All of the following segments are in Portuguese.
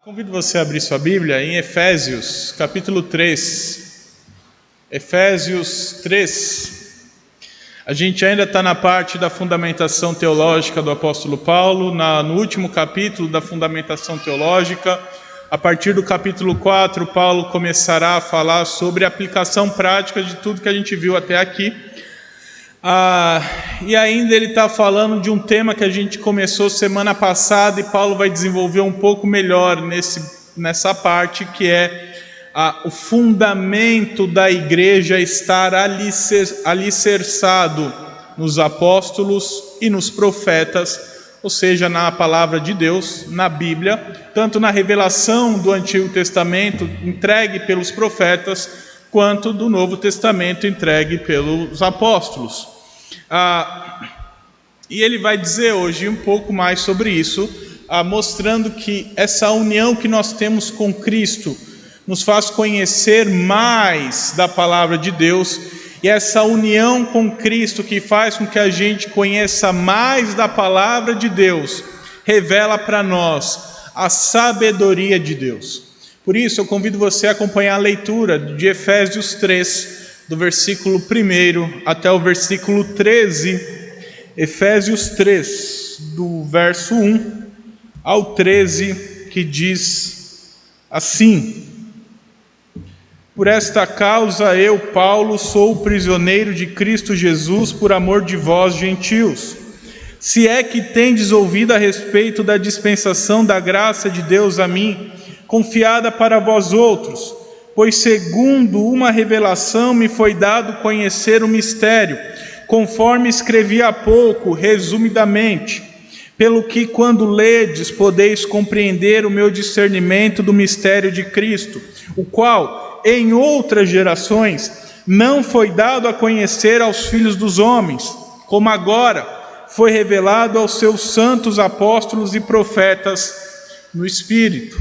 Convido você a abrir sua Bíblia em Efésios, capítulo 3. Efésios 3. A gente ainda está na parte da fundamentação teológica do apóstolo Paulo, no último capítulo da fundamentação teológica. A partir do capítulo 4, Paulo começará a falar sobre a aplicação prática de tudo que a gente viu até aqui. E ainda ele está falando de um tema que a gente começou semana passada, e Paulo vai desenvolver um pouco melhor nessa parte, que é o fundamento da igreja estar alicerçado nos apóstolos e nos profetas, ou seja, na palavra de Deus, na Bíblia, tanto na revelação do Antigo Testamento entregue pelos profetas, quanto do Novo Testamento entregue pelos apóstolos. E ele vai dizer hoje um pouco mais sobre isso, mostrando que essa união que nós temos com Cristo nos faz conhecer mais da palavra de Deus, e essa união com Cristo que faz com que a gente conheça mais da palavra de Deus, revela para nós a sabedoria de Deus. Por isso eu convido você a acompanhar a leitura de Efésios 3, do versículo 1 até o versículo 13. Efésios 3, do verso 1 ao 13, que diz assim: Por esta causa eu, Paulo, sou prisioneiro de Cristo Jesus por amor de vós, gentios. Se é que tendes ouvido a respeito da dispensação da graça de Deus a mim, confiada para vós outros, pois segundo uma revelação me foi dado conhecer o mistério, conforme escrevi há pouco, resumidamente, pelo que quando ledes podeis compreender o meu discernimento do mistério de Cristo, o qual em outras gerações não foi dado a conhecer aos filhos dos homens, como agora foi revelado aos seus santos apóstolos e profetas no Espírito.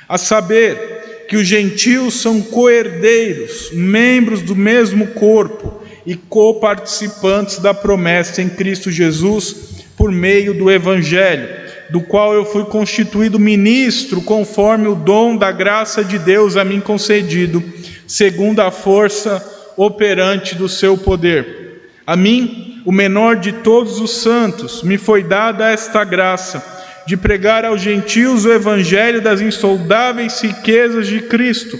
A saber, que os gentios são co-herdeiros, membros do mesmo corpo e coparticipantes da promessa em Cristo Jesus, por meio do Evangelho, do qual eu fui constituído ministro, conforme o dom da graça de Deus a mim concedido, segundo a força operante do seu poder. A mim, o menor de todos os santos, me foi dada esta graça, de pregar aos gentios o evangelho das insondáveis riquezas de Cristo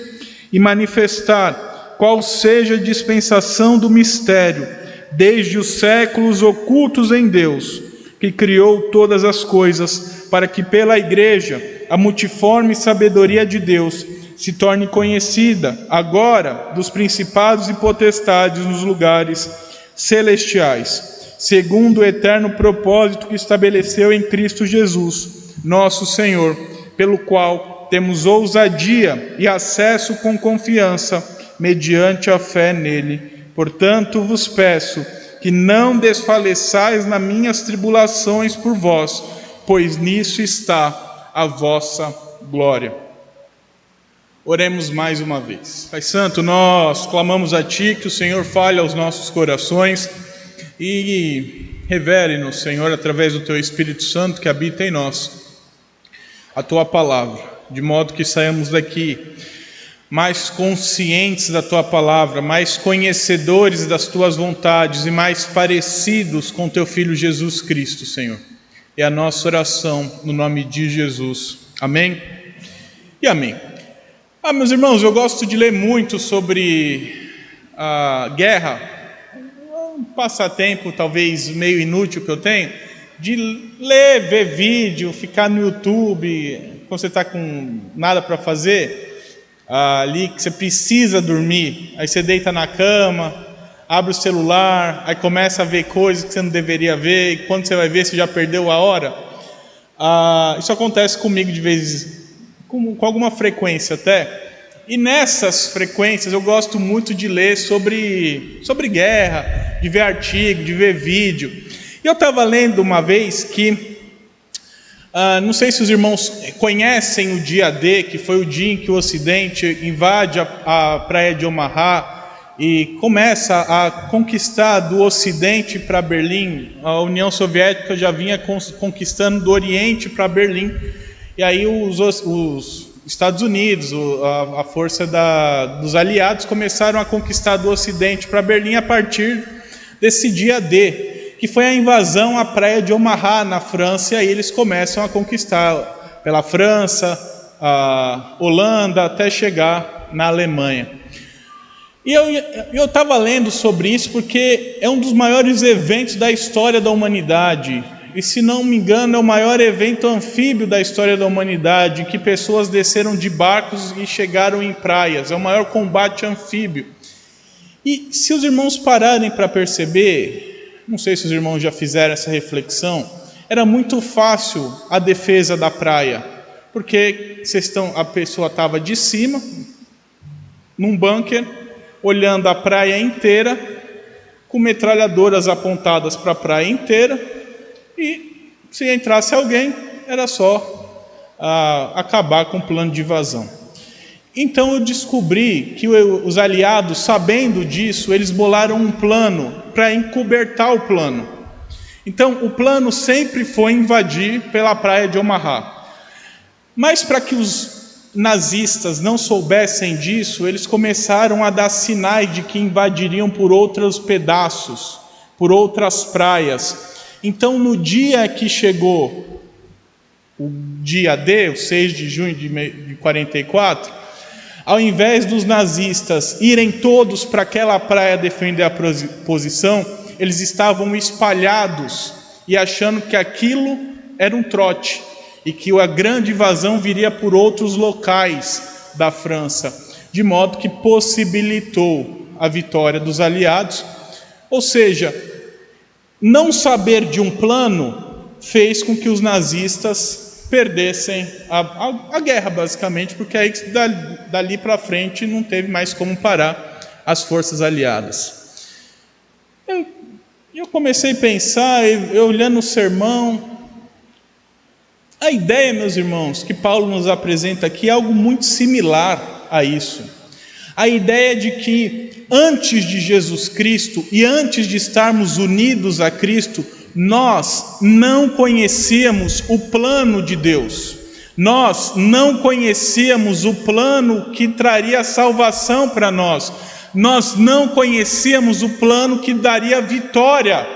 e manifestar qual seja a dispensação do mistério, desde os séculos ocultos em Deus, que criou todas as coisas, para que pela igreja a multiforme sabedoria de Deus se torne conhecida agora dos principados e potestades nos lugares celestiais, segundo o eterno propósito que estabeleceu em Cristo Jesus, nosso Senhor, pelo qual temos ousadia e acesso com confiança, mediante a fé nele. Portanto, vos peço que não desfaleçais nas minhas tribulações por vós, pois nisso está a vossa glória. Oremos mais uma vez. Pai Santo, nós clamamos a Ti que o Senhor fale aos nossos corações e revele-nos, Senhor, através do Teu Espírito Santo que habita em nós, a Tua palavra, de modo que saímos daqui mais conscientes da Tua palavra, mais conhecedores das Tuas vontades e mais parecidos com Teu Filho Jesus Cristo, Senhor. É a nossa oração no nome de Jesus. Amém? E amém. Meus irmãos, eu gosto de ler muito sobre a guerra, um passatempo talvez meio inútil que eu tenho, de ler, ver vídeo, ficar no YouTube, quando você está com nada para fazer, ali que você precisa dormir, aí você deita na cama, abre o celular, aí começa a ver coisas que você não deveria ver, e quando você vai ver, você já perdeu a hora. Isso acontece comigo de vez, com alguma frequência até. E nessas frequências eu gosto muito de ler sobre guerra, de ver artigo, de ver vídeo. E eu estava lendo uma vez que, não sei se os irmãos conhecem o dia D, que foi o dia em que o Ocidente invade a praia de Omaha e começa a conquistar do Ocidente para Berlim. A União Soviética já vinha conquistando do Oriente para Berlim. E aí os Estados Unidos, a força dos aliados, começaram a conquistar do Ocidente para Berlim a partir desse dia D, que foi a invasão à praia de Omaha, na França, e aí eles começam a conquistar pela França, a Holanda, até chegar na Alemanha. E eu estava lendo sobre isso porque é um dos maiores eventos da história da humanidade. E se não me engano, é o maior evento anfíbio da história da humanidade, em que pessoas desceram de barcos e chegaram em praias. É o maior combate anfíbio. E se os irmãos pararem para perceber, não sei se os irmãos já fizeram essa reflexão, era muito fácil a defesa da praia, porque a pessoa estava de cima, num bunker, olhando a praia inteira, com metralhadoras apontadas para a praia inteira, e se entrasse alguém, era só acabar com o plano de invasão. Então eu descobri que os aliados, sabendo disso, eles bolaram um plano para encobertar o plano. Então o plano sempre foi invadir pela praia de Omaha. Mas para que os nazistas não soubessem disso, eles começaram a dar sinais de que invadiriam por outros pedaços, por outras praias. Então, no dia que chegou o dia D, o 6 de junho de 44, ao invés dos nazistas irem todos para aquela praia defender a posição, eles estavam espalhados e achando que aquilo era um trote, e que a grande invasão viria por outros locais da França, de modo que possibilitou a vitória dos aliados. Ou seja, não saber de um plano fez com que os nazistas perdessem a guerra, basicamente, porque aí dali para frente não teve mais como parar as forças aliadas. Eu comecei a pensar, eu olhando o sermão. A ideia, meus irmãos, que Paulo nos apresenta aqui é algo muito similar a isso. A ideia de que antes de Jesus Cristo e antes de estarmos unidos a Cristo, nós não conhecíamos o plano de Deus. Nós não conhecíamos o plano que traria salvação para nós. Nós não conhecíamos o plano que daria vitória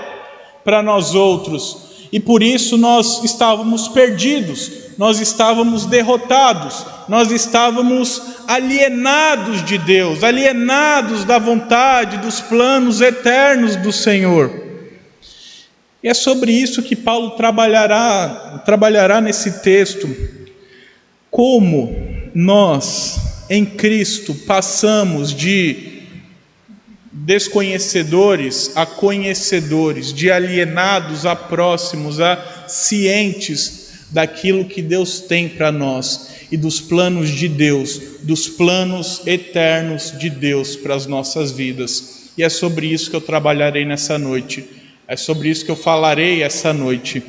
para nós outros. E por isso nós estávamos perdidos, nós estávamos derrotados, nós estávamos alienados de Deus, alienados da vontade, dos planos eternos do Senhor. E é sobre isso que Paulo trabalhará nesse texto. Como nós, em Cristo, passamos de desconhecedores a conhecedores, de alienados a próximos, a cientes daquilo que Deus tem para nós e dos planos de Deus, dos planos eternos de Deus para as nossas vidas. E é sobre isso que eu trabalharei nessa noite, é sobre isso que eu falarei essa noite,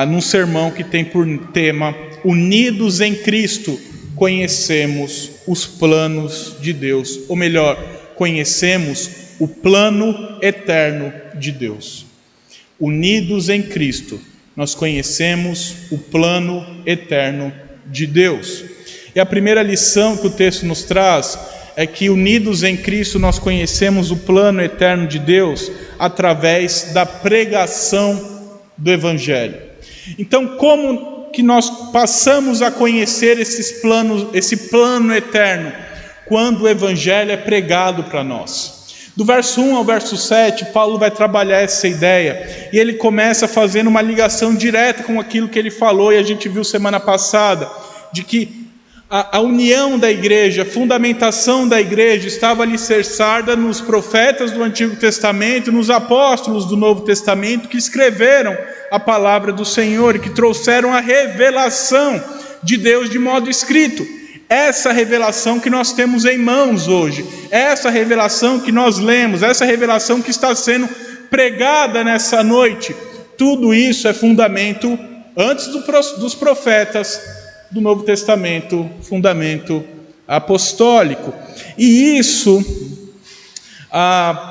num sermão que tem por tema: Unidos em Cristo, conhecemos os planos de Deus, ou melhor, conhecemos o plano eterno de Deus. Unidos em Cristo, nós conhecemos o plano eterno de Deus. E a primeira lição que o texto nos traz é que unidos em Cristo nós conhecemos o plano eterno de Deus através da pregação do Evangelho. Então, como que nós passamos a conhecer esse plano eterno? Quando o Evangelho é pregado para nós. Do verso 1 ao verso 7, Paulo vai trabalhar essa ideia, e ele começa fazendo uma ligação direta com aquilo que ele falou, e a gente viu semana passada, de que a união da igreja, a fundamentação da igreja estava alicerçada nos profetas do Antigo Testamento, nos apóstolos do Novo Testamento, que escreveram a palavra do Senhor, e que trouxeram a revelação de Deus de modo escrito. Essa revelação que nós temos em mãos hoje, essa revelação que nós lemos, essa revelação que está sendo pregada nessa noite, tudo isso é fundamento, antes dos profetas do Novo Testamento, fundamento apostólico. E isso,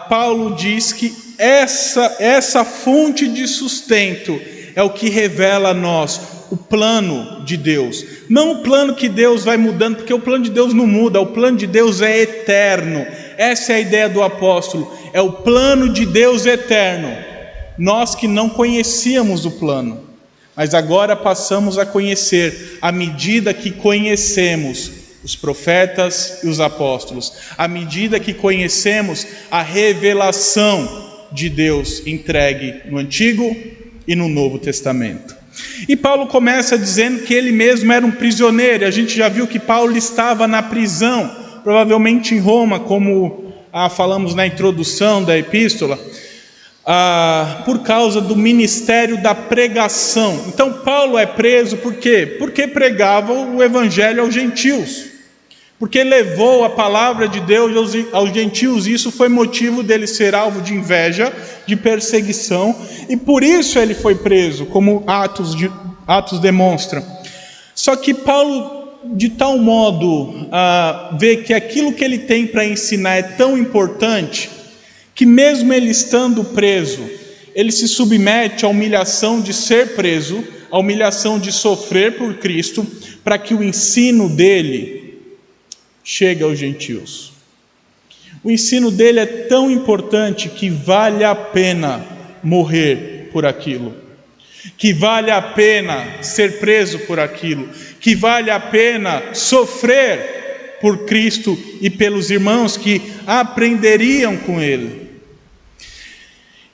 Paulo diz que essa fonte de sustento é o que revela a nós o plano de Deus. Não o plano que Deus vai mudando, porque o plano de Deus não muda, o plano de Deus é eterno. Essa é a ideia do apóstolo, é o plano de Deus eterno. Nós que não conhecíamos o plano, mas agora passamos a conhecer, à medida que conhecemos os profetas e os apóstolos, à medida que conhecemos a revelação de Deus entregue no Antigo e no Novo Testamento. E Paulo começa dizendo que ele mesmo era um prisioneiro, e a gente já viu que Paulo estava na prisão, provavelmente em Roma, como falamos na introdução da epístola, por causa do ministério da pregação. Então Paulo é preso por quê? Porque pregava o evangelho aos gentios, porque levou a palavra de Deus aos gentios. Isso foi motivo dele ser alvo de inveja, de perseguição, e por isso ele foi preso, como Atos demonstra. Só que Paulo, de tal modo, vê que aquilo que ele tem para ensinar é tão importante, que mesmo ele estando preso, ele se submete à humilhação de ser preso, à humilhação de sofrer por Cristo, para que o ensino dele chegue aos gentios. O ensino dele é tão importante que vale a pena morrer por aquilo, que vale a pena ser preso por aquilo, que vale a pena sofrer por Cristo e pelos irmãos que aprenderiam com ele.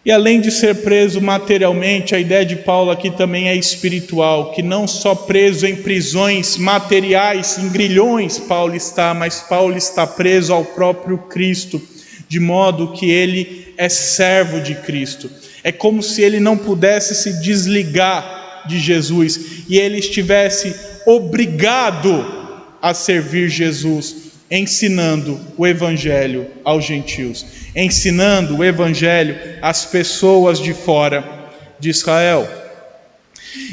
E além de ser preso materialmente, a ideia de Paulo aqui também é espiritual, que não só preso em prisões materiais, em grilhões Paulo está, mas Paulo está preso ao próprio Cristo, de modo que ele é servo de Cristo. É como se ele não pudesse se desligar de Jesus, e ele estivesse obrigado a servir Jesus, ensinando o evangelho aos gentios, ensinando o evangelho às pessoas de fora de Israel.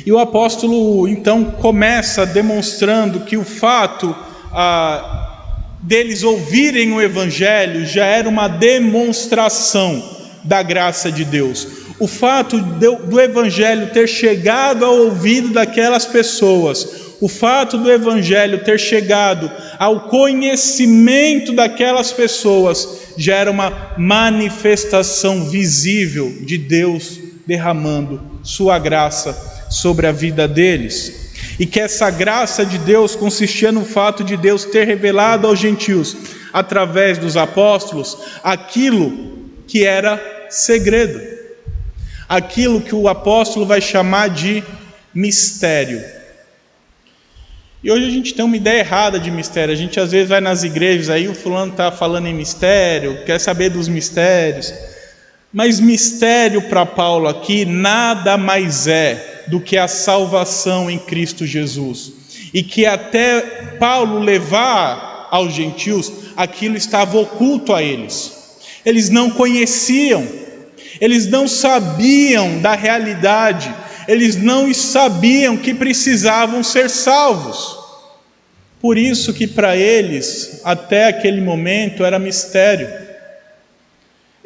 E o apóstolo então começa demonstrando que o fato deles ouvirem o evangelho já era uma demonstração da graça de Deus. O fato do evangelho ter chegado ao ouvido daquelas pessoas, o fato do evangelho ter chegado ao conhecimento daquelas pessoas, já era uma manifestação visível de Deus derramando sua graça sobre a vida deles. E que essa graça de Deus consistia no fato de Deus ter revelado aos gentios, através dos apóstolos, aquilo que era segredo, aquilo que o apóstolo vai chamar de mistério. E hoje a gente tem uma ideia errada de mistério. A gente às vezes vai nas igrejas aí, o fulano está falando em mistério, quer saber dos mistérios. Mas mistério para Paulo aqui nada mais é do que a salvação em Cristo Jesus. E que até Paulo levar aos gentios, aquilo estava oculto a eles. Eles não conheciam, eles não sabiam da realidade, eles não sabiam que precisavam ser salvos. Por isso que para eles, até aquele momento, era mistério.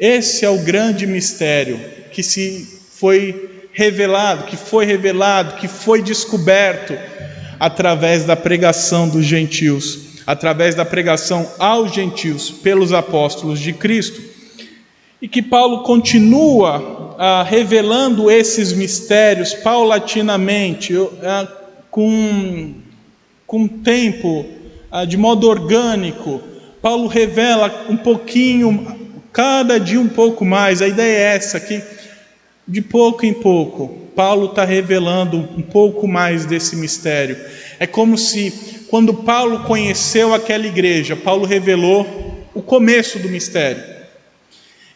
Esse é o grande mistério que foi revelado, que foi descoberto através da pregação dos gentios, através da pregação aos gentios pelos apóstolos de Cristo. E que Paulo continua revelando esses mistérios paulatinamente, com tempo, de modo orgânico. Paulo revela um pouquinho, cada dia um pouco mais. A ideia é essa, que de pouco em pouco, Paulo está revelando um pouco mais desse mistério. É como se, quando Paulo conheceu aquela igreja, Paulo revelou o começo do mistério.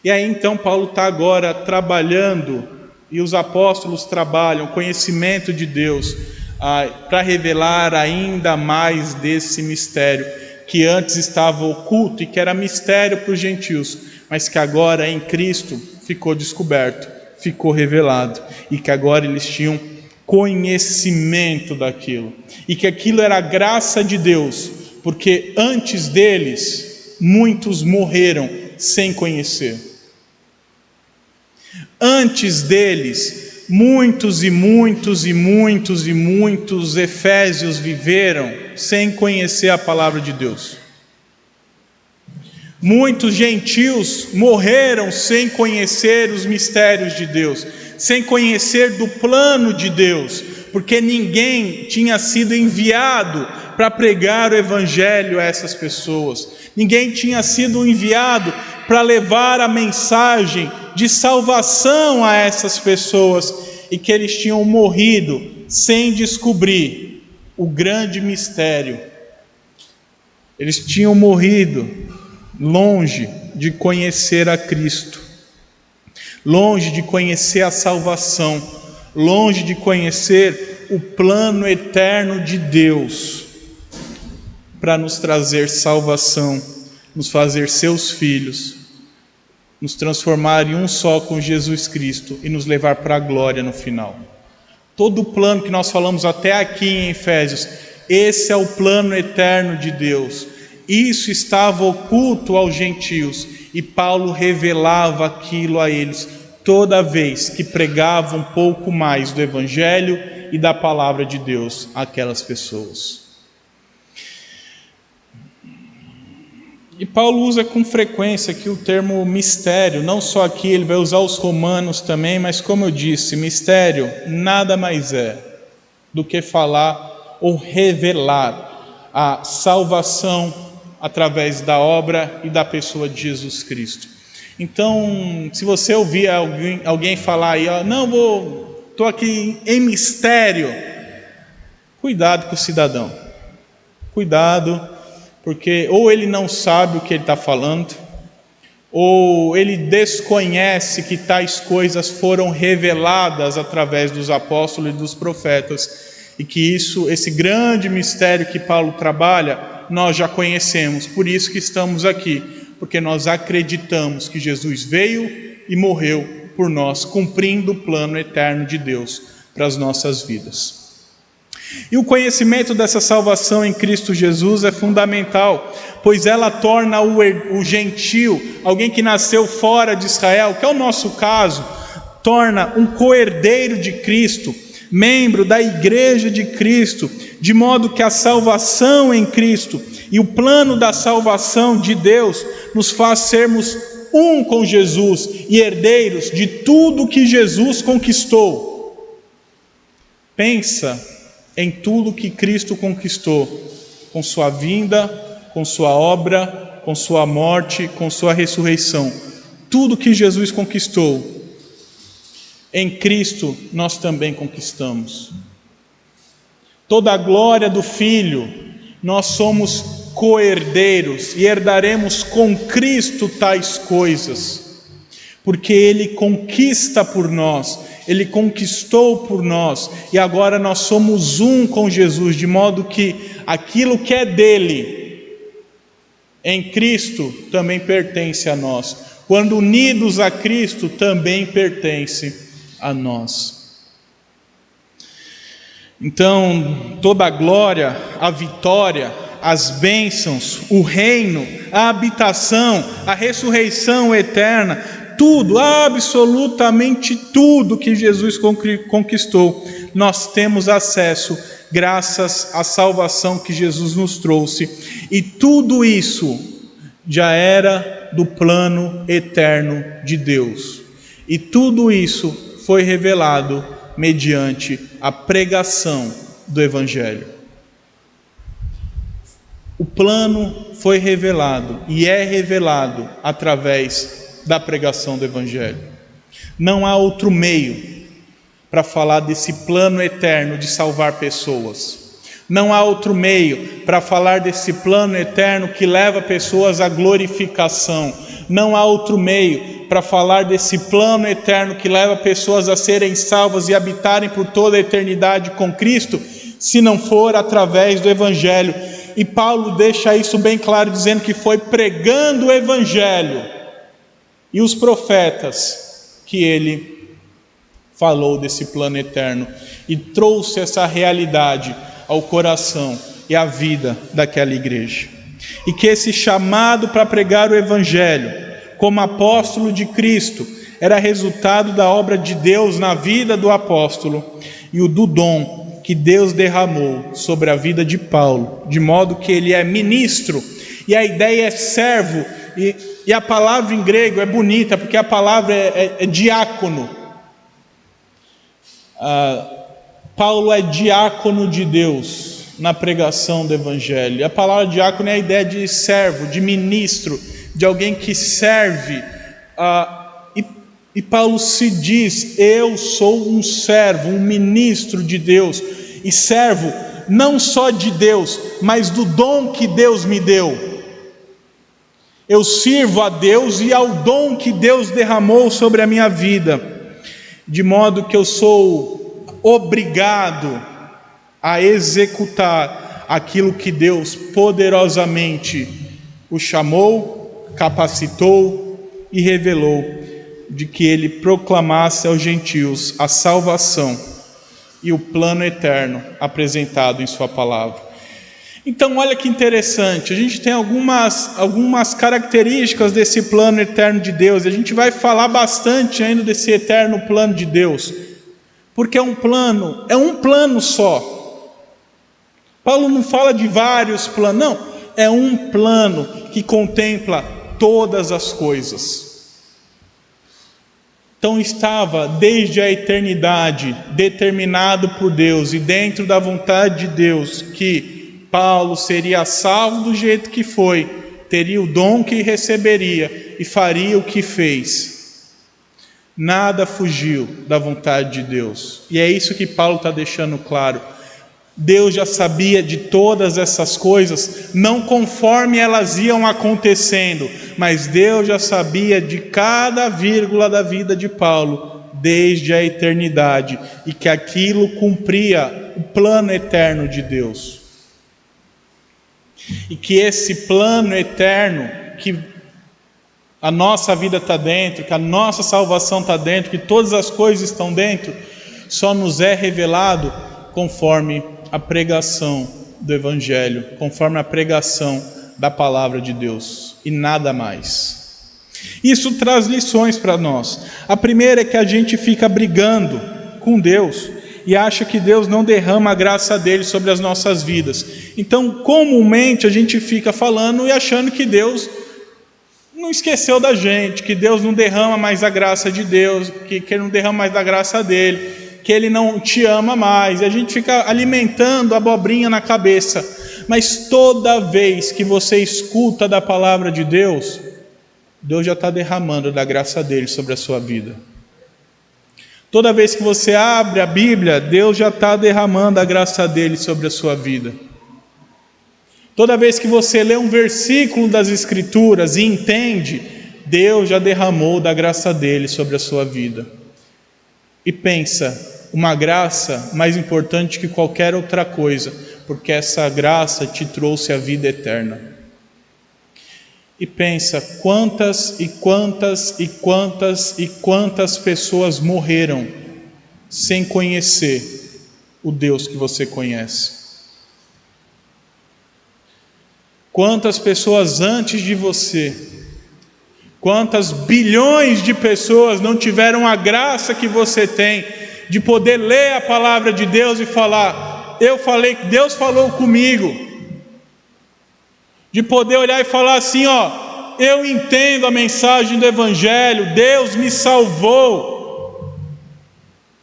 E aí então Paulo está agora trabalhando, e os apóstolos trabalham o conhecimento de Deus para revelar ainda mais desse mistério que antes estava oculto e que era mistério para os gentios, mas que agora em Cristo ficou descoberto, ficou revelado, e que agora eles tinham conhecimento daquilo, e que aquilo era a graça de Deus, porque antes deles muitos morreram sem conhecer. Antes deles, muitos efésios viveram sem conhecer a palavra de Deus. Muitos gentios morreram sem conhecer os mistérios de Deus, sem conhecer do plano de Deus, porque ninguém tinha sido enviado para pregar o evangelho a essas pessoas. Ninguém tinha sido enviado para levar a mensagem de salvação a essas pessoas, e que eles tinham morrido sem descobrir o grande mistério. Eles tinham morrido longe de conhecer a Cristo, longe de conhecer a salvação, longe de conhecer o plano eterno de Deus para nos trazer salvação, nos fazer seus filhos, nos transformar em um só com Jesus Cristo e nos levar para a glória no final. Todo o plano que nós falamos até aqui em Efésios, esse é o plano eterno de Deus. Isso estava oculto aos gentios, e Paulo revelava aquilo a eles toda vez que pregava um pouco mais do evangelho e da palavra de Deus àquelas pessoas. E Paulo usa com frequência aqui o termo mistério. Não só aqui, ele vai usar os romanos também, mas como eu disse, mistério nada mais é do que falar ou revelar a salvação através da obra e da pessoa de Jesus Cristo. Então, se você ouvir alguém falar aí, estou aqui em mistério, cuidado com o cidadão. Cuidado, porque ou ele não sabe o que ele está falando, ou ele desconhece que tais coisas foram reveladas através dos apóstolos e dos profetas, e que esse grande mistério que Paulo trabalha, nós já conhecemos. Por isso que estamos aqui, porque nós acreditamos que Jesus veio e morreu por nós, cumprindo o plano eterno de Deus para as nossas vidas. E o conhecimento dessa salvação em Cristo Jesus é fundamental, pois ela torna o gentio, alguém que nasceu fora de Israel, que é o nosso caso, torna um co-herdeiro de Cristo, membro da igreja de Cristo, de modo que a salvação em Cristo e o plano da salvação de Deus nos faz sermos um com Jesus e herdeiros de tudo que Jesus conquistou. Pensa em tudo que Cristo conquistou, com sua vinda, com sua obra, com sua morte, com sua ressurreição. Tudo que Jesus conquistou, em Cristo nós também conquistamos. Toda a glória do Filho, nós somos co-herdeiros e herdaremos com Cristo tais coisas, porque Ele conquista por nós, Ele conquistou por nós, e agora nós somos um com Jesus, de modo que aquilo que é dele, em Cristo, também pertence a nós. Quando unidos a Cristo, também pertence a nós. Então, toda a glória, a vitória, as bênçãos, o reino, a habitação, a ressurreição eterna, tudo, absolutamente tudo que Jesus conquistou, nós temos acesso graças à salvação que Jesus nos trouxe, e tudo isso já era do plano eterno de Deus, e tudo isso foi revelado mediante a pregação do Evangelho. O plano foi revelado e é revelado através da pregação do Evangelho. Não há outro meio para falar desse plano eterno de salvar pessoas. Não há outro meio para falar desse plano eterno que leva pessoas à glorificação. Não há outro meio para falar desse plano eterno que leva pessoas a serem salvas e habitarem por toda a eternidade com Cristo, se não for através do Evangelho. E Paulo deixa isso bem claro, dizendo que foi pregando o Evangelho e os profetas que ele falou desse plano eterno e trouxe essa realidade ao coração e à vida daquela igreja. E que esse chamado para pregar o Evangelho como apóstolo de Cristo era resultado da obra de Deus na vida do apóstolo e o do dom que Deus derramou sobre a vida de Paulo, de modo que ele é ministro, e a ideia é servo, e a palavra em grego é bonita, porque a palavra é diácono. Paulo é diácono de Deus na pregação do evangelho. A palavra diácono é a ideia de servo, de ministro, de alguém que serve. E Paulo se diz: eu sou um servo, um ministro de Deus, e servo não só de Deus, mas do dom que Deus me deu. Eu sirvo a Deus e ao dom que Deus derramou sobre a minha vida, de modo que eu sou obrigado a executar aquilo que Deus poderosamente o chamou, capacitou e revelou, de que ele proclamasse aos gentios a salvação e o plano eterno apresentado em sua palavra. Então olha que interessante, a gente tem algumas características desse plano eterno de Deus, e a gente vai falar bastante ainda desse eterno plano de Deus, porque é um plano só. Paulo não fala de vários planos, não, é um plano que contempla todas as coisas. Então estava desde a eternidade determinado por Deus e dentro da vontade de Deus que Paulo seria salvo do jeito que foi, teria o dom que receberia e faria o que fez. Nada fugiu da vontade de Deus, e é isso que Paulo está deixando claro. Deus já sabia de todas essas coisas, não conforme elas iam acontecendo, mas Deus já sabia de cada vírgula da vida de Paulo desde a eternidade, e que aquilo cumpria o plano eterno de Deus. E que esse plano eterno, que a nossa vida está dentro, que a nossa salvação está dentro, que todas as coisas estão dentro, só nos é revelado conforme a pregação do Evangelho, conforme a pregação da palavra de Deus, e nada mais. Isso traz lições para nós. A primeira é que a gente fica brigando com Deus e acha que Deus não derrama a graça dele sobre as nossas vidas. Então, comumente a gente fica falando e achando que Deus não esqueceu da gente, que Deus não derrama mais a graça de Deus, que Ele não derrama mais da graça dele, que Ele não te ama mais, e a gente fica alimentando a abobrinha na cabeça. Mas toda vez que você escuta da palavra de Deus, Deus já está derramando da graça dele sobre a sua vida. Toda vez que você abre a Bíblia, Deus já está derramando a graça dele sobre a sua vida. Toda vez que você lê um versículo das Escrituras e entende, Deus já derramou da graça dele sobre a sua vida. E pensa, uma graça mais importante que qualquer outra coisa, porque essa graça te trouxe a vida eterna. E pensa, quantas e quantas e quantas e quantas pessoas morreram sem conhecer o Deus que você conhece. Quantas pessoas antes de você, quantas bilhões de pessoas não tiveram a graça que você tem de poder ler a palavra de Deus e falar: eu falei, Deus falou comigo. De poder olhar e falar assim: ó, eu entendo a mensagem do Evangelho, Deus me salvou,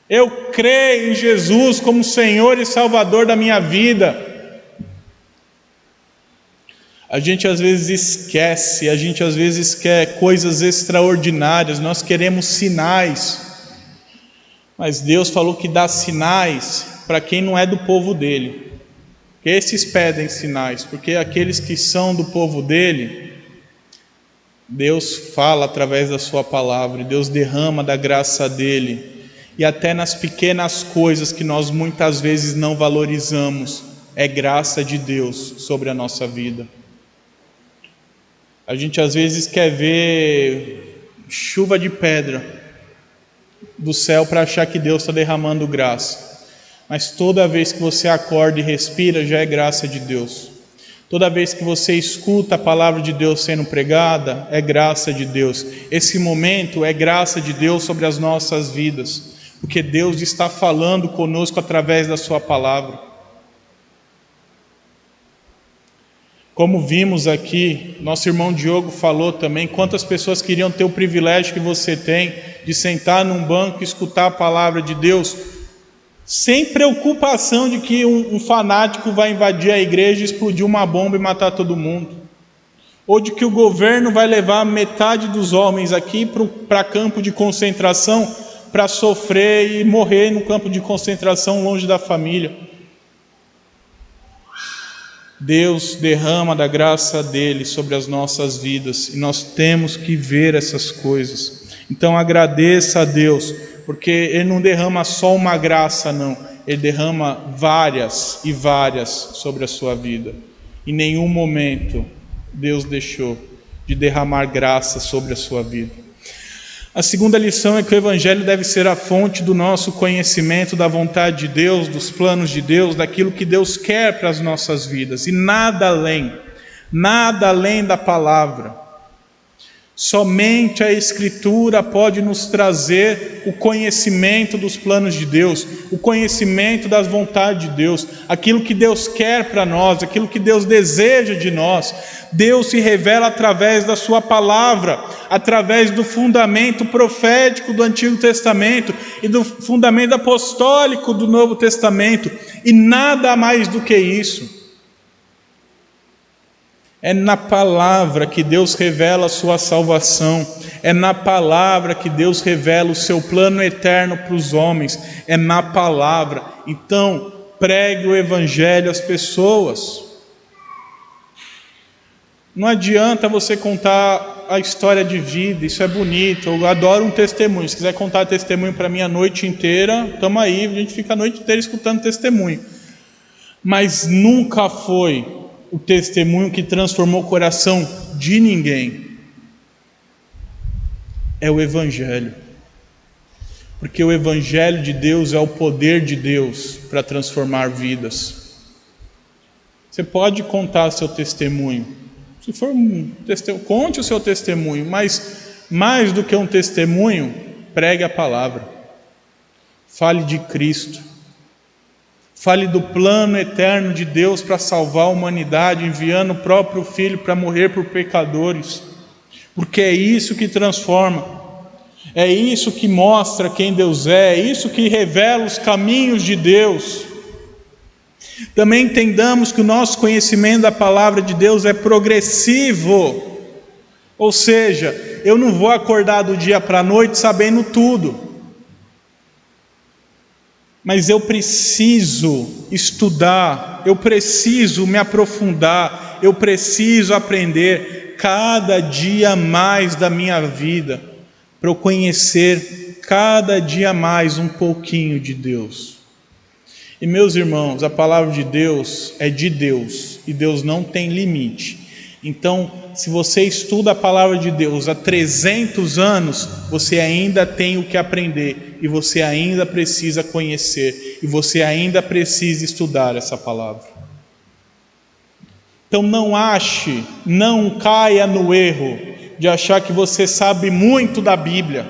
eu creio em Jesus como Senhor e Salvador da minha vida. A gente às vezes esquece, a gente às vezes quer coisas extraordinárias, nós queremos sinais, mas Deus falou que dá sinais para quem não é do povo dele. Esses pedem sinais, porque aqueles que são do povo dele, Deus fala através da sua palavra, Deus derrama da graça dele, e até nas pequenas coisas que nós muitas vezes não valorizamos, é graça de Deus sobre a nossa vida. A gente às vezes quer ver chuva de pedra do céu para achar que Deus está derramando graça. Mas toda vez que você acorda e respira, já é graça de Deus. Toda vez que você escuta a palavra de Deus sendo pregada, é graça de Deus. Esse momento é graça de Deus sobre as nossas vidas, porque Deus está falando conosco através da sua palavra. Como vimos aqui, nosso irmão Diogo falou também, quantas pessoas queriam ter o privilégio que você tem de sentar num banco e escutar a palavra de Deus, sem preocupação de que um fanático vai invadir a igreja, explodir uma bomba e matar todo mundo, ou de que o governo vai levar metade dos homens aqui para campo de concentração para sofrer e morrer no campo de concentração longe da família. Deus derrama da graça dele sobre as nossas vidas e nós temos que ver essas coisas. Então agradeça a Deus, porque Ele não derrama só uma graça, não. Ele derrama várias e várias sobre a sua vida. Em nenhum momento Deus deixou de derramar graça sobre a sua vida. A segunda lição é que o Evangelho deve ser a fonte do nosso conhecimento da vontade de Deus, dos planos de Deus, daquilo que Deus quer para as nossas vidas. E nada além da palavra. Somente a Escritura pode nos trazer o conhecimento dos planos de Deus, o conhecimento das vontades de Deus, aquilo que Deus quer para nós, aquilo que Deus deseja de nós. Deus se revela através da sua palavra, através do fundamento profético do Antigo Testamento e do fundamento apostólico do Novo Testamento, e nada mais do que isso. É na palavra que Deus revela a sua salvação. É na palavra que Deus revela o seu plano eterno para os homens. É na palavra. Então, pregue o Evangelho às pessoas. Não adianta você contar a história de vida, isso é bonito. Eu adoro um testemunho. Se quiser contar testemunho para mim a noite inteira, estamos aí, a gente fica a noite inteira escutando testemunho. Mas nunca foi o testemunho que transformou o coração de ninguém. É o Evangelho. Porque o Evangelho de Deus é o poder de Deus para transformar vidas. Você pode contar seu testemunho. Se for conte o seu testemunho, mas mais do que um testemunho, pregue a palavra. Fale de Cristo. Fale do plano eterno de Deus para salvar a humanidade, enviando o próprio Filho para morrer por pecadores. Porque é isso que transforma. É isso que mostra quem Deus é isso que revela os caminhos de Deus. Também entendamos que o nosso conhecimento da palavra de Deus é progressivo. Ou seja, eu não vou acordar do dia para a noite sabendo tudo. Mas eu preciso estudar, eu preciso me aprofundar, eu preciso aprender cada dia mais da minha vida, para eu conhecer cada dia mais um pouquinho de Deus. E meus irmãos, a palavra de Deus é de Deus, e Deus não tem limite. Então, se você estuda a palavra de Deus há 300 anos, você ainda tem o que aprender, e você ainda precisa conhecer, e você ainda precisa estudar essa palavra. Então não caia no erro de achar que você sabe muito da Bíblia.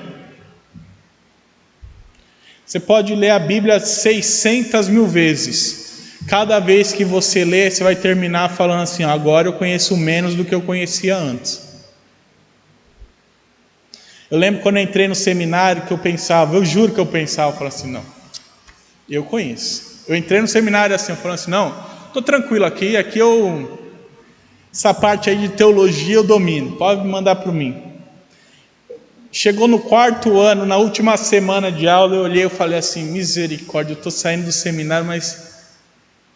Você pode ler a Bíblia 600 mil vezes. Cada vez que você lê, você vai terminar falando assim: agora eu conheço menos do que eu conhecia antes. Eu lembro quando eu entrei no seminário que eu pensava, eu juro que eu pensava, eu falava assim: não, eu conheço. Eu entrei no seminário assim, eu falava assim: não, estou tranquilo aqui essa parte aí de teologia eu domino, pode me mandar para mim. Chegou no 4º ano, na última semana de aula, eu olhei e falei assim: misericórdia, eu estou saindo do seminário, mas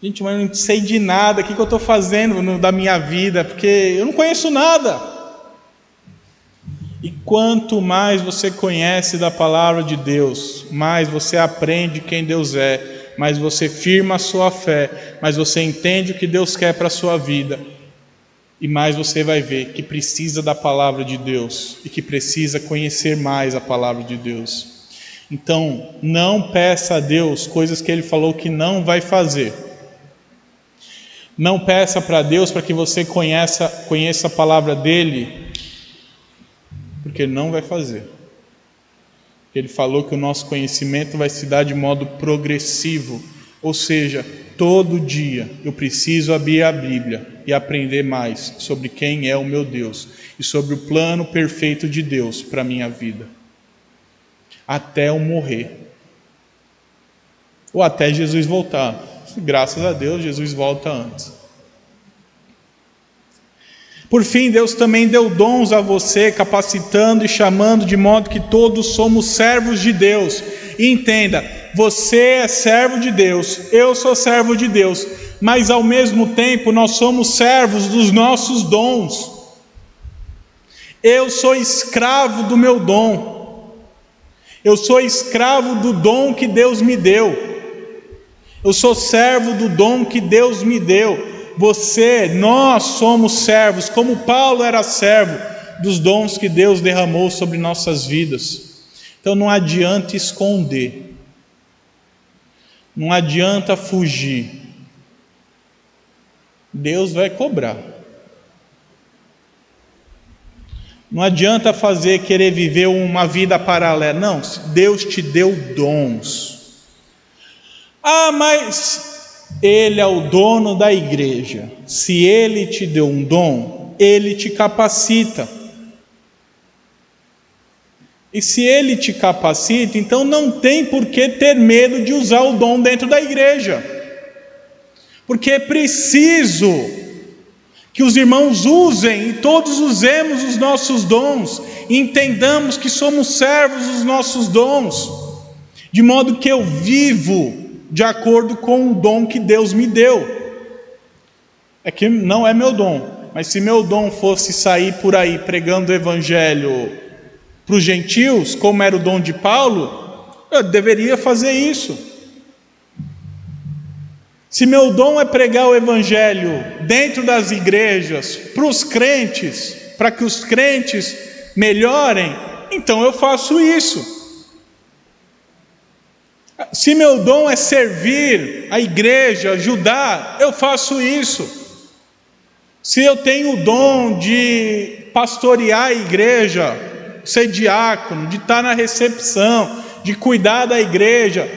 gente, mas eu não sei de nada, o que eu estou fazendo da minha vida, porque eu não conheço nada. E quanto mais você conhece da palavra de Deus, mais você aprende quem Deus é, mais você firma a sua fé, mais você entende o que Deus quer para a sua vida, e mais você vai ver que precisa da palavra de Deus, e que precisa conhecer mais a palavra de Deus. Então, não peça a Deus coisas que Ele falou que não vai fazer. Não peça para Deus para que você conheça a palavra dele, porque ele não vai fazer. Ele falou que o nosso conhecimento vai se dar de modo progressivo, ou seja, todo dia eu preciso abrir a Bíblia e aprender mais sobre quem é o meu Deus e sobre o plano perfeito de Deus para a minha vida, até eu morrer, ou até Jesus voltar. Graças a Deus, Jesus volta antes. Por fim, Deus também deu dons a você, capacitando e chamando de modo que todos somos servos de Deus. E entenda, você é servo de Deus, eu sou servo de Deus, mas ao mesmo tempo nós somos servos dos nossos dons. Eu sou escravo do meu dom. Eu sou escravo do dom que Deus me deu. Eu sou servo do dom que Deus me deu. Nós somos servos, como Paulo era servo dos dons que Deus derramou sobre nossas vidas. Então não adianta esconder, não adianta fugir. Deus vai cobrar. Não adianta querer viver uma vida paralela. Não, Deus te deu dons. Mas Ele é o dono da igreja. Se Ele te deu um dom, Ele te capacita. E se Ele te capacita, então não tem por que ter medo de usar o dom dentro da igreja. Porque é preciso que os irmãos usem e todos usemos os nossos dons. E entendamos que somos servos dos nossos dons. De modo que eu vivo de acordo com o dom que Deus me deu. É que não é meu dom, mas se meu dom fosse sair por aí pregando o evangelho para os gentios, como era o dom de Paulo, eu deveria fazer isso. Se meu dom é pregar o evangelho dentro das igrejas, para os crentes, para que os crentes melhorem, então eu faço isso. Se meu dom é servir a igreja, ajudar, eu faço isso. Se eu tenho o dom de pastorear a igreja, ser diácono, de estar na recepção, de cuidar da igreja,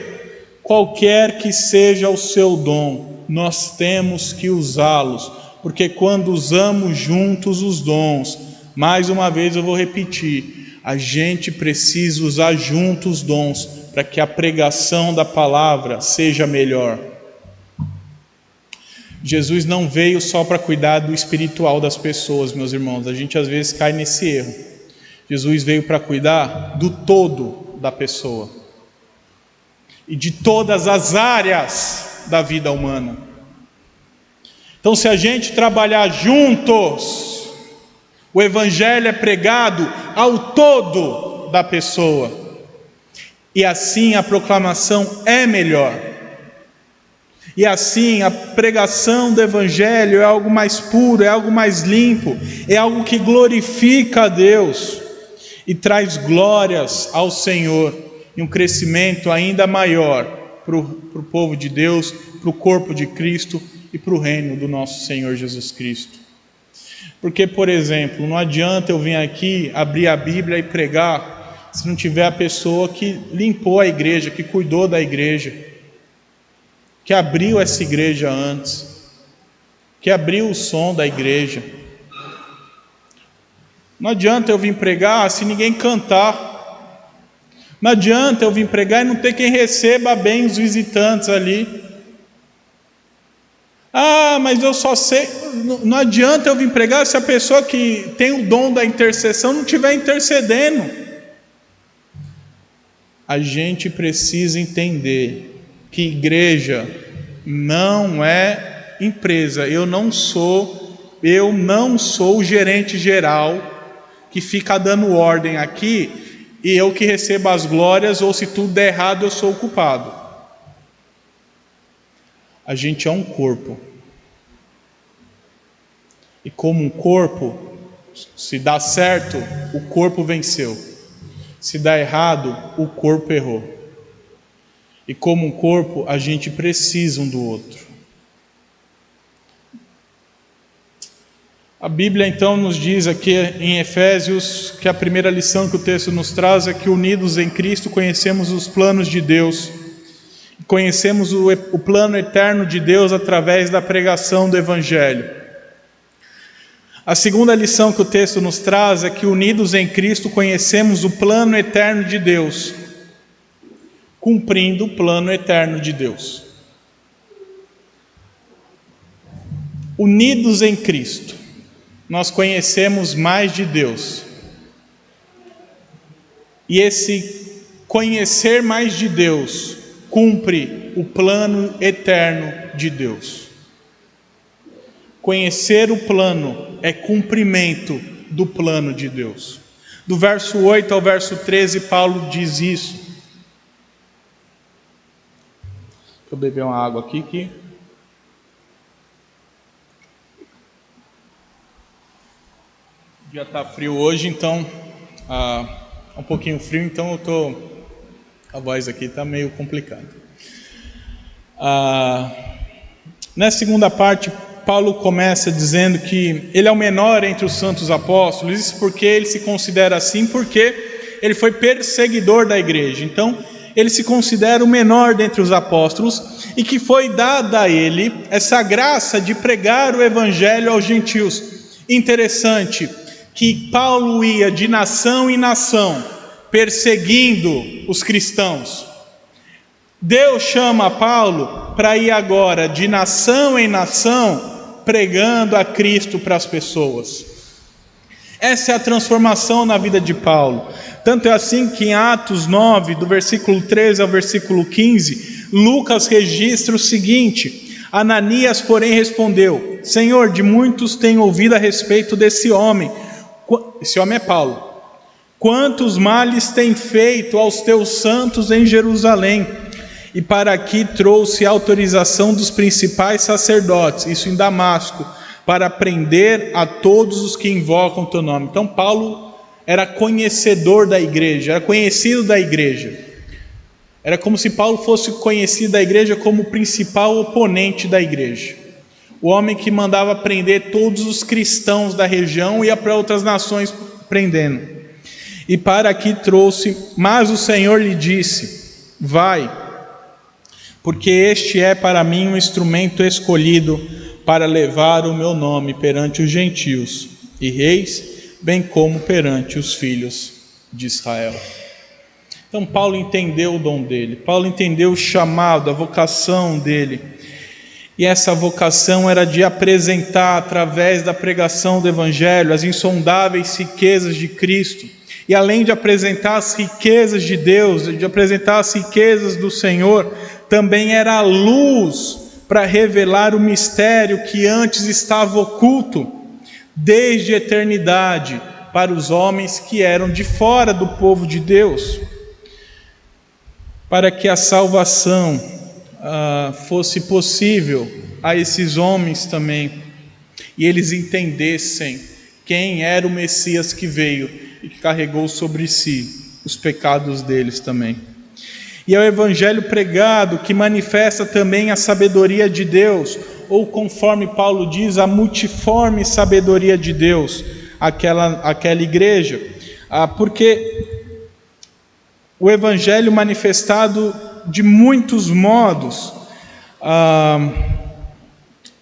qualquer que seja o seu dom, nós temos que usá-los, porque quando usamos juntos os dons, mais uma vez eu vou repetir, a gente precisa usar juntos os dons, para que a pregação da palavra seja melhor. Jesus não veio só para cuidar do espiritual das pessoas, meus irmãos. A gente às vezes cai nesse erro. Jesus veio para cuidar do todo da pessoa e de todas as áreas da vida humana. Então, se a gente trabalhar juntos, o evangelho é pregado ao todo da pessoa. E assim a proclamação é melhor. E assim a pregação do evangelho é algo mais puro, é algo mais limpo, é algo que glorifica a Deus e traz glórias ao Senhor e um crescimento ainda maior para o povo de Deus, para o corpo de Cristo e para o reino do nosso Senhor Jesus Cristo. Porque, por exemplo, não adianta eu vir aqui, abrir a Bíblia e pregar se não tiver a pessoa que limpou a igreja, que cuidou da igreja, que abriu essa igreja antes, que abriu o som da igreja. Não adianta eu vir pregar se ninguém cantar. Não adianta eu vir pregar e não ter quem receba bem os visitantes ali. Mas eu só sei... Não adianta eu vir pregar se a pessoa que tem o dom da intercessão não estiver intercedendo. A gente precisa entender que igreja não é empresa. Eu não sou o gerente geral que fica dando ordem aqui e eu que recebo as glórias, ou se tudo der errado eu sou o culpado. A gente é um corpo. E como um corpo, se dá certo, o corpo venceu. Se dá errado, o corpo errou. E como um corpo, a gente precisa um do outro. A Bíblia então nos diz aqui em Efésios que a primeira lição que o texto nos traz é que unidos em Cristo conhecemos os planos de Deus, conhecemos o plano eterno de Deus através da pregação do Evangelho. A segunda lição que o texto nos traz é que unidos em Cristo conhecemos o plano eterno de Deus, cumprindo o plano eterno de Deus. Unidos em Cristo, nós conhecemos mais de Deus. E esse conhecer mais de Deus cumpre o plano eterno de Deus. Conhecer o plano é cumprimento do plano de Deus. Do verso 8 ao verso 13, Paulo diz isso. Deixa eu beber uma água aqui que... O dia está frio hoje, então... um pouquinho frio, então a voz aqui está meio complicada. Na segunda parte, Paulo começa dizendo que ele é o menor entre os santos apóstolos. Isso porque ele se considera assim, porque ele foi perseguidor da igreja. Então, ele se considera o menor dentre os apóstolos e que foi dada a ele essa graça de pregar o evangelho aos gentios. Interessante que Paulo ia de nação em nação, perseguindo os cristãos. Deus chama Paulo para ir agora de nação em nação, pregando a Cristo para as pessoas. Essa é a transformação na vida de Paulo. Tanto é assim que em Atos 9, do versículo 13 ao versículo 15, Lucas registra o seguinte: Ananias, porém, respondeu: Senhor, de muitos tenho ouvido a respeito desse homem. Esse homem é Paulo. Quantos males tem feito aos teus santos em Jerusalém? E para aqui trouxe a autorização dos principais sacerdotes, isso em Damasco, para prender a todos os que invocam teu nome. Então Paulo era conhecedor da igreja, era conhecido da igreja. Era como se Paulo fosse conhecido da igreja como o principal oponente da igreja. O homem que mandava prender todos os cristãos da região e ia para outras nações prendendo. E para aqui trouxe, mas o Senhor lhe disse: vai, porque este é para mim um instrumento escolhido para levar o meu nome perante os gentios e reis, bem como perante os filhos de Israel. Então Paulo entendeu o dom dele, Paulo entendeu o chamado, a vocação dele. E essa vocação era de apresentar, através da pregação do Evangelho, as insondáveis riquezas de Cristo. E além de apresentar as riquezas de Deus, de apresentar as riquezas do Senhor, também era a luz para revelar o mistério que antes estava oculto, desde a eternidade, para os homens que eram de fora do povo de Deus, para que a salvação fosse possível a esses homens também, e eles entendessem quem era o Messias que veio e que carregou sobre si os pecados deles também. E é o evangelho pregado que manifesta também a sabedoria de Deus, ou conforme Paulo diz, a multiforme sabedoria de Deus, aquela igreja, porque o evangelho manifestado de muitos modos,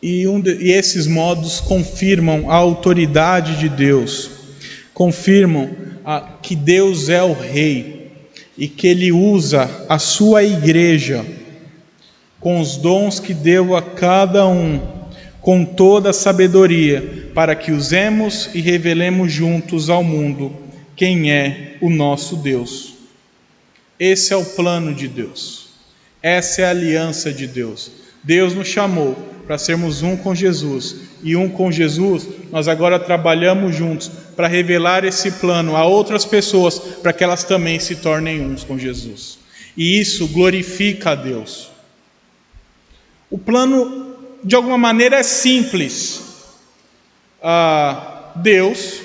e esses modos confirmam a autoridade de Deus, confirmam que Deus é o Rei e que Ele usa a sua igreja com os dons que deu a cada um, com toda a sabedoria, para que usemos e revelemos juntos ao mundo quem é o nosso Deus. Esse é o plano de Deus, essa é a aliança de Deus. Deus nos chamou para sermos um com Jesus, e um com Jesus nós agora trabalhamos juntos para revelar esse plano a outras pessoas, para que elas também se tornem uns com Jesus, e isso glorifica a Deus. O plano de alguma maneira é simples. Deus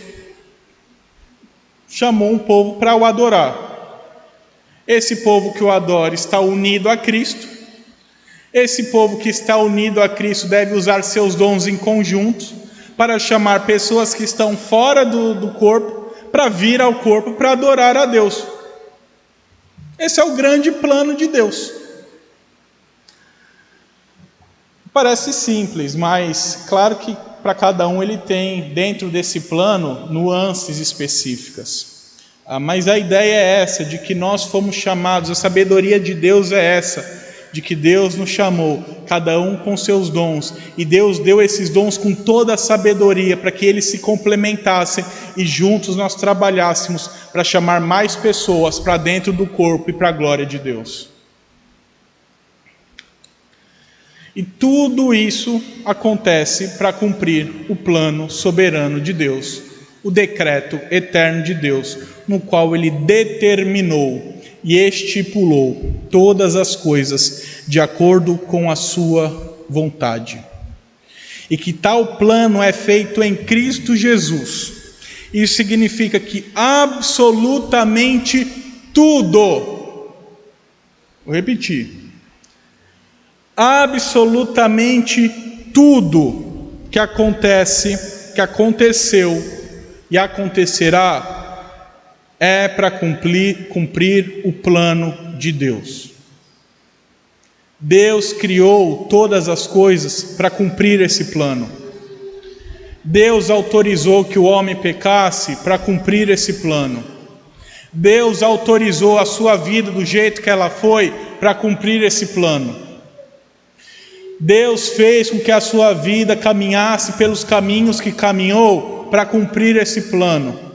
chamou um povo para o adorar. Esse povo que o adora está unido a Cristo. Esse povo que está unido a Cristo deve usar seus dons em conjunto para chamar pessoas que estão fora do corpo para vir ao corpo para adorar a Deus. Esse é o grande plano de Deus. Parece simples, mas claro que para cada um ele tem dentro desse plano nuances específicas. Mas a ideia é essa, de que nós fomos chamados, a sabedoria de Deus é essa, de que Deus nos chamou, cada um com seus dons, e Deus deu esses dons com toda a sabedoria, para que eles se complementassem, e juntos nós trabalhássemos para chamar mais pessoas para dentro do corpo e para a glória de Deus. E tudo isso acontece para cumprir o plano soberano de Deus, o decreto eterno de Deus, no qual Ele determinou e estipulou todas as coisas de acordo com a sua vontade. E que tal plano é feito em Cristo Jesus. Isso significa que absolutamente tudo, vou repetir, absolutamente tudo que acontece, que aconteceu e acontecerá é para cumprir o plano de Deus. Deus criou todas as coisas para cumprir esse plano. Deus autorizou que o homem pecasse para cumprir esse plano. Deus autorizou a sua vida do jeito que ela foi para cumprir esse plano. Deus fez com que a sua vida caminhasse pelos caminhos que caminhou para cumprir esse plano.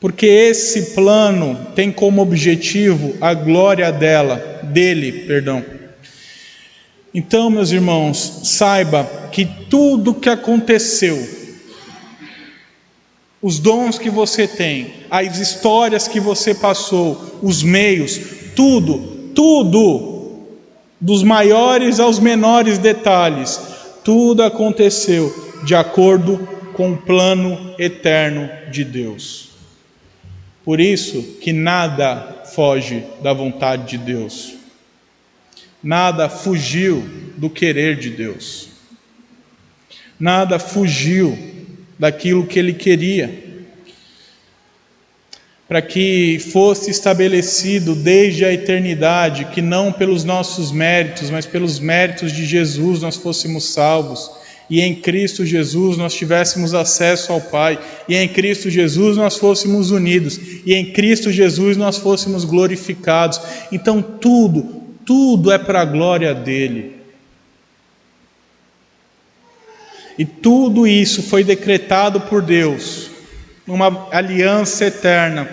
Porque esse plano tem como objetivo a glória dele. Então, meus irmãos, saiba que tudo que aconteceu, os dons que você tem, as histórias que você passou, os meios, tudo, dos maiores aos menores detalhes, tudo aconteceu de acordo com o plano eterno de Deus. Por isso que nada foge da vontade de Deus. Nada fugiu do querer de Deus. Nada fugiu daquilo que Ele queria. Para que fosse estabelecido desde a eternidade que não pelos nossos méritos, mas pelos méritos de Jesus nós fôssemos salvos. E em Cristo Jesus nós tivéssemos acesso ao Pai, e em Cristo Jesus nós fôssemos unidos, e em Cristo Jesus nós fôssemos glorificados. Então tudo é para a glória dele. E tudo isso foi decretado por Deus, numa aliança eterna,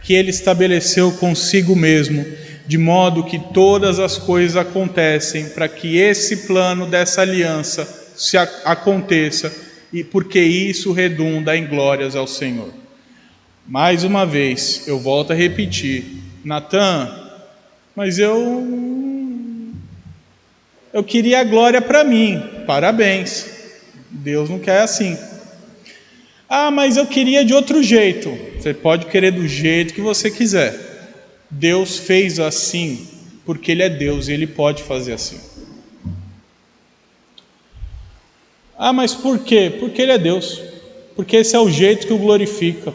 que Ele estabeleceu consigo mesmo, de modo que todas as coisas acontecem para que esse plano dessa aliança se aconteça, e porque isso redunda em glórias ao Senhor. Mais uma vez, eu volto a repetir, Natan, mas eu queria a glória para mim. Parabéns, Deus não quer assim. Mas eu queria de outro jeito. Você pode querer do jeito que você quiser. Deus fez assim porque Ele é Deus e Ele pode fazer assim. Mas por quê? Porque Ele é Deus. Porque esse é o jeito que o glorifica.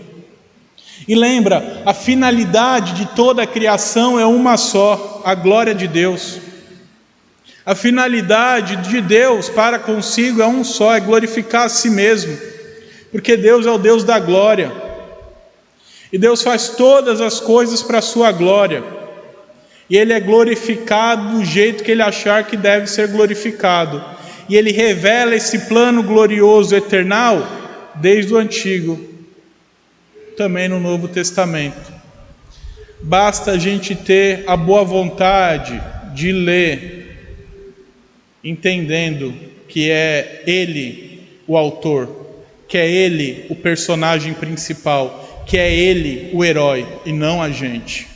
E lembra, a finalidade de toda a criação é uma só, a glória de Deus. A finalidade de Deus para consigo é um só, é glorificar a si mesmo. Porque Deus é o Deus da glória. E Deus faz todas as coisas para a sua glória. E Ele é glorificado do jeito que Ele achar que deve ser glorificado. E Ele revela esse plano glorioso eternal desde o Antigo, também no Novo Testamento. Basta a gente ter a boa vontade de ler, entendendo que é Ele o autor, que é Ele o personagem principal, que é Ele o herói e não a gente.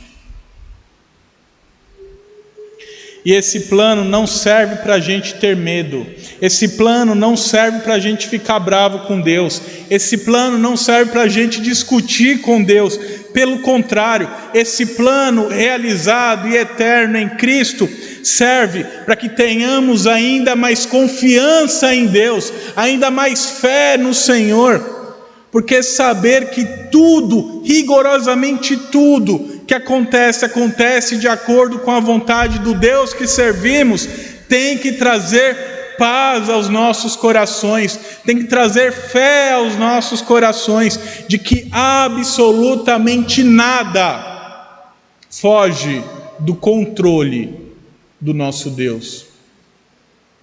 E esse plano não serve para a gente ter medo. Esse plano não serve para a gente ficar bravo com Deus. Esse plano não serve para a gente discutir com Deus. Pelo contrário, esse plano realizado e eterno em Cristo serve para que tenhamos ainda mais confiança em Deus, ainda mais fé no Senhor, porque saber que tudo, rigorosamente tudo que acontece de acordo com a vontade do Deus que servimos, tem que trazer paz aos nossos corações, tem que trazer fé aos nossos corações, de que absolutamente nada foge do controle do nosso Deus.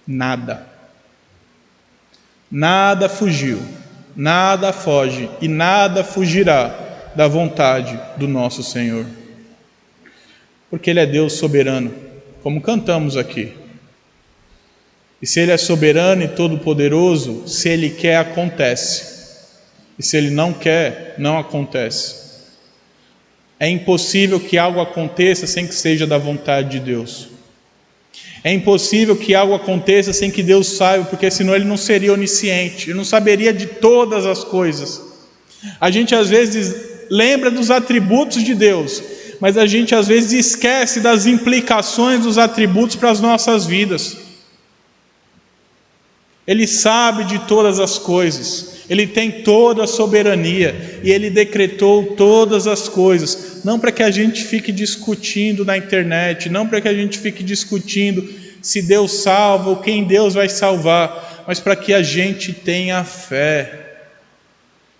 Nada. Nada fugiu, nada foge e nada fugirá da vontade do nosso Senhor. Porque Ele é Deus soberano, como cantamos aqui. E se Ele é soberano e todo-poderoso, se Ele quer, acontece. E se Ele não quer, não acontece. É impossível que algo aconteça sem que seja da vontade de Deus. É impossível que algo aconteça sem que Deus saiba, porque senão Ele não seria onisciente, Ele não saberia de todas as coisas. A gente às vezes lembra dos atributos de Deus, mas a gente às vezes esquece das implicações dos atributos para as nossas vidas. Ele sabe de todas as coisas, Ele tem toda a soberania e Ele decretou todas as coisas, não para que a gente fique discutindo na internet, não para que a gente fique discutindo se Deus salva ou quem Deus vai salvar, mas para que a gente tenha fé,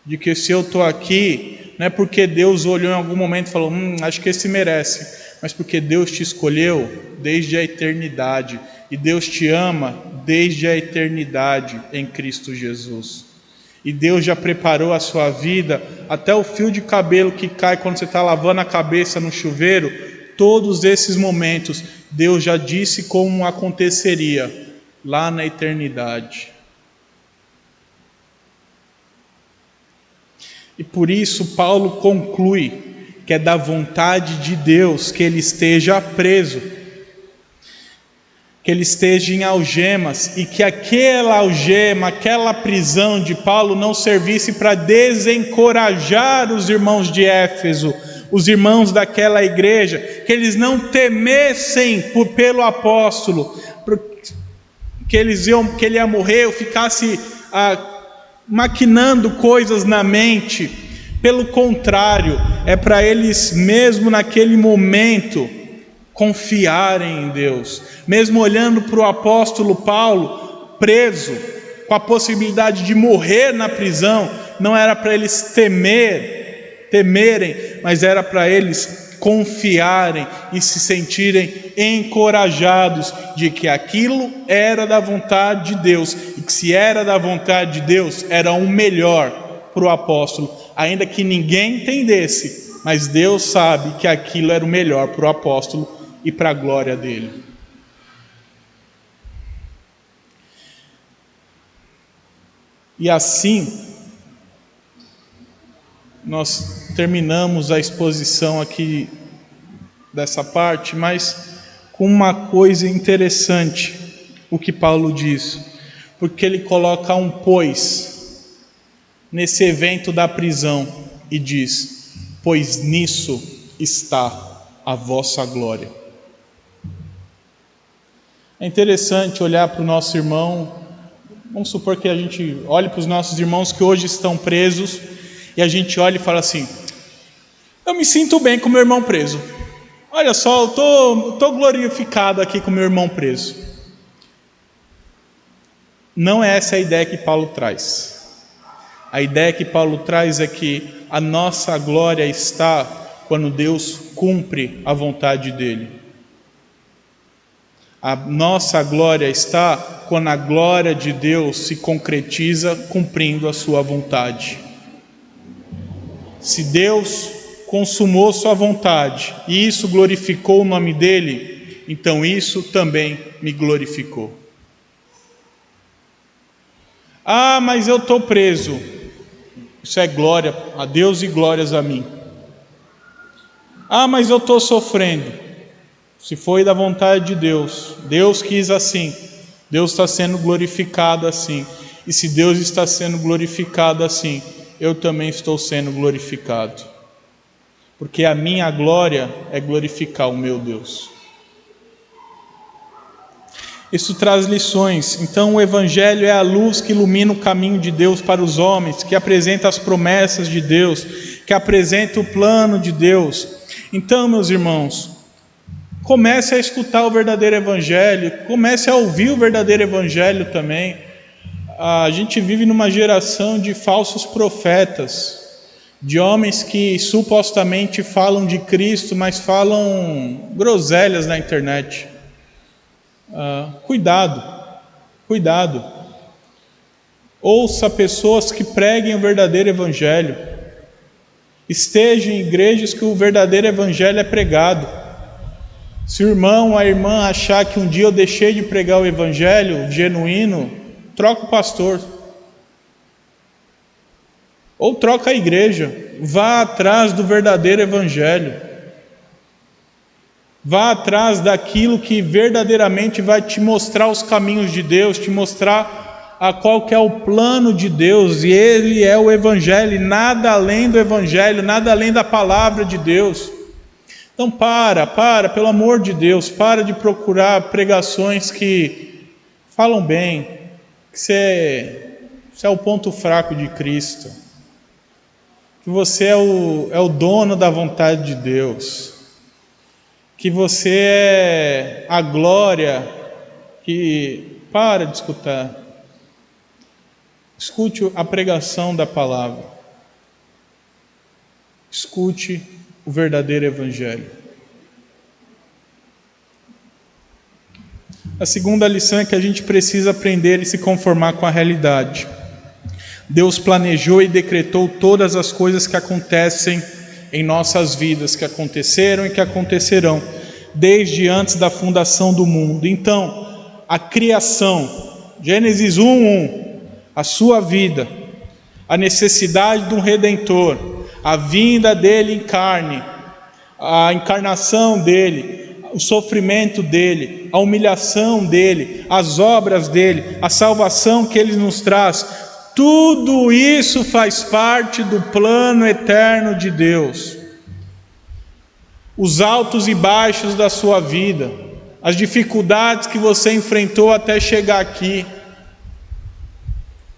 de que se eu estou aqui, não é porque Deus olhou em algum momento e falou, acho que esse merece, mas porque Deus te escolheu desde a eternidade, e Deus te ama desde a eternidade em Cristo Jesus. E Deus já preparou a sua vida, até o fio de cabelo que cai quando você está lavando a cabeça no chuveiro, todos esses momentos, Deus já disse como aconteceria lá na eternidade. E por isso Paulo conclui que é da vontade de Deus que ele esteja preso, que ele esteja em algemas, e que aquela algema, aquela prisão de Paulo não servisse para desencorajar os irmãos de Éfeso, os irmãos daquela igreja, que eles não temessem pelo apóstolo, que ele ia morrer, ou ficasse maquinando coisas na mente. Pelo contrário, é para eles mesmo naquele momento confiarem em Deus, mesmo olhando para o apóstolo Paulo preso, com a possibilidade de morrer na prisão, não era para eles temerem, mas era para eles confiarem e se sentirem encorajados de que aquilo era da vontade de Deus, e que se era da vontade de Deus, era o melhor para o apóstolo, ainda que ninguém entendesse, mas Deus sabe que aquilo era o melhor para o apóstolo e para a glória dele. E assim, nós terminamos a exposição aqui dessa parte, mas com uma coisa interessante, o que Paulo diz, porque ele coloca um pois nesse evento da prisão e diz, pois nisso está a vossa glória. É interessante olhar para o nosso irmão, vamos supor que a gente olhe para os nossos irmãos que hoje estão presos, e a gente olha e fala assim, eu me sinto bem com meu irmão preso, olha só, eu estou glorificado aqui com meu irmão preso. Não é essa a ideia que Paulo traz. A ideia que Paulo traz é que a nossa glória está quando Deus cumpre a vontade dele. A nossa glória está quando a glória de Deus se concretiza cumprindo a sua vontade. Se Deus consumou sua vontade e isso glorificou o nome dele, então isso também me glorificou. Mas eu estou preso. Isso é glória a Deus e glórias a mim. Mas eu estou sofrendo. Se foi da vontade de Deus, Deus quis assim, Deus está sendo glorificado assim, e se Deus está sendo glorificado assim, eu também estou sendo glorificado. porque a minha glória é glorificar o meu Deus. Isso traz lições. Então o Evangelho é a luz que ilumina o caminho de Deus para os homens, que apresenta as promessas de Deus, que apresenta o plano de Deus. Então, meus irmãos, comece a escutar o verdadeiro Evangelho, comece a ouvir o verdadeiro Evangelho também. A gente vive numa geração de falsos profetas, de homens que supostamente falam de Cristo, mas falam groselhas na internet. Cuidado. Ouça pessoas que preguem o verdadeiro Evangelho. Esteja em igrejas que o verdadeiro Evangelho é pregado. Se o irmão ou a irmã achar que um dia eu deixei de pregar o Evangelho genuíno, troca o pastor. Ou troca a igreja. Vá atrás do verdadeiro Evangelho. Vá atrás daquilo que verdadeiramente vai te mostrar os caminhos de Deus, te mostrar qual que é o plano de Deus, e Ele é o Evangelho, nada além do Evangelho, nada além da palavra de Deus. Então pelo amor de Deus, para de procurar pregações que falam bem, que você é o ponto fraco de Cristo, que você é o dono da vontade de Deus, que você é a glória, para de escutar. Escute a pregação da palavra. Escute o verdadeiro Evangelho. A segunda lição é que a gente precisa aprender e se conformar com a realidade. Deus planejou e decretou todas as coisas que acontecem em nossas vidas, que aconteceram e que acontecerão, desde antes da fundação do mundo. Então, a criação, Gênesis 1:1, a sua vida, a necessidade de um Redentor, a vinda dele em carne, a encarnação dele, o sofrimento dele, a humilhação dele, as obras dele, a salvação que ele nos traz, tudo isso faz parte do plano eterno de Deus. Os altos e baixos da sua vida, as dificuldades que você enfrentou até chegar aqui,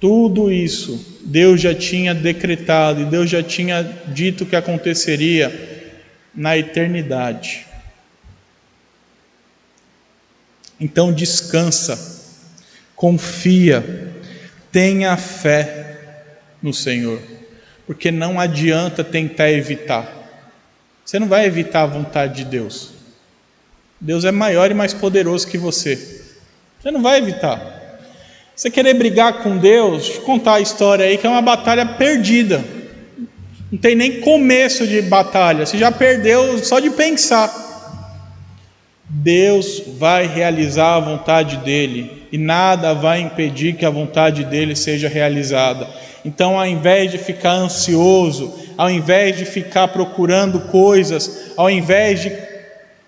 tudo isso Deus já tinha decretado e Deus já tinha dito que aconteceria na eternidade. Então descansa, confia, tenha fé no Senhor, porque não adianta tentar evitar. Você não vai evitar a vontade de Deus. Deus é maior e mais poderoso que você. Você não vai evitar. Você querer brigar com Deus, deixa eu contar a história aí, que é uma batalha perdida. Não tem nem começo de batalha, você já perdeu só de pensar. Deus vai realizar a vontade dele, e nada vai impedir que a vontade dele seja realizada. Então, ao invés de ficar ansioso, ao invés de ficar procurando coisas, ao invés de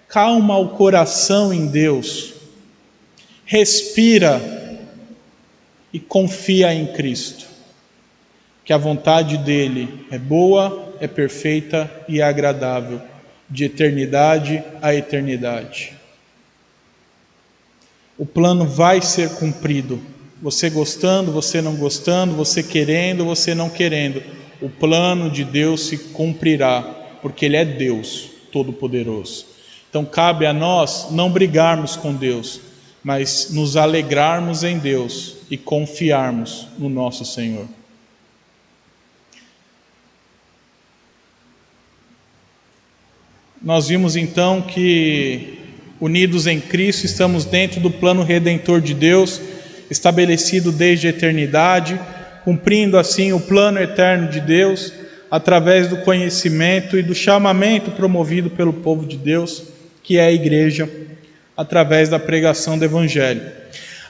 calma o coração em Deus, respira e confia em Cristo, que a vontade dele é boa, é perfeita e é agradável, de eternidade a eternidade. O plano vai ser cumprido, você gostando, você não gostando, você querendo, você não querendo, o plano de Deus se cumprirá, porque Ele é Deus Todo-Poderoso. Então cabe a nós não brigarmos com Deus, mas nos alegrarmos em Deus e confiarmos no nosso Senhor. Nós vimos então que, unidos em Cristo, estamos dentro do plano redentor de Deus, estabelecido desde a eternidade, cumprindo assim o plano eterno de Deus, através do conhecimento e do chamamento promovido pelo povo de Deus, que é a igreja, através da pregação do Evangelho.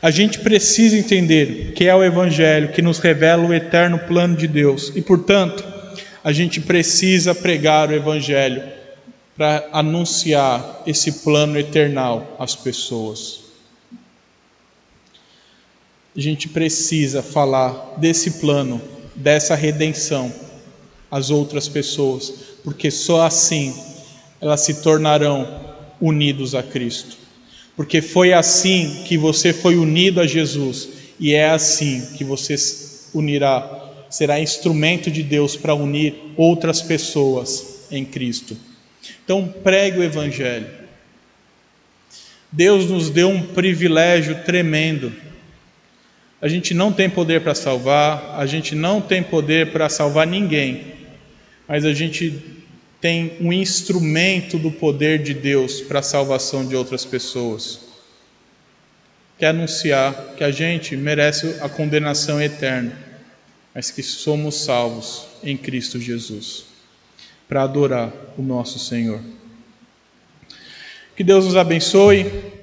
A gente precisa entender que é o Evangelho que nos revela o eterno plano de Deus, e portanto, a gente precisa pregar o Evangelho para anunciar esse plano eternal às pessoas. A gente precisa falar desse plano, dessa redenção às outras pessoas, porque só assim elas se tornarão unidos a Cristo. Porque foi assim que você foi unido a Jesus, e é assim que você será instrumento de Deus para unir outras pessoas em Cristo. Então pregue o Evangelho. Deus nos deu um privilégio tremendo. A gente não tem poder para salvar, a gente não tem poder para salvar ninguém, mas a gente tem um instrumento do poder de Deus para a salvação de outras pessoas. Quer anunciar que a gente merece a condenação eterna, mas que somos salvos em Cristo Jesus, para adorar o nosso Senhor. Que Deus nos abençoe.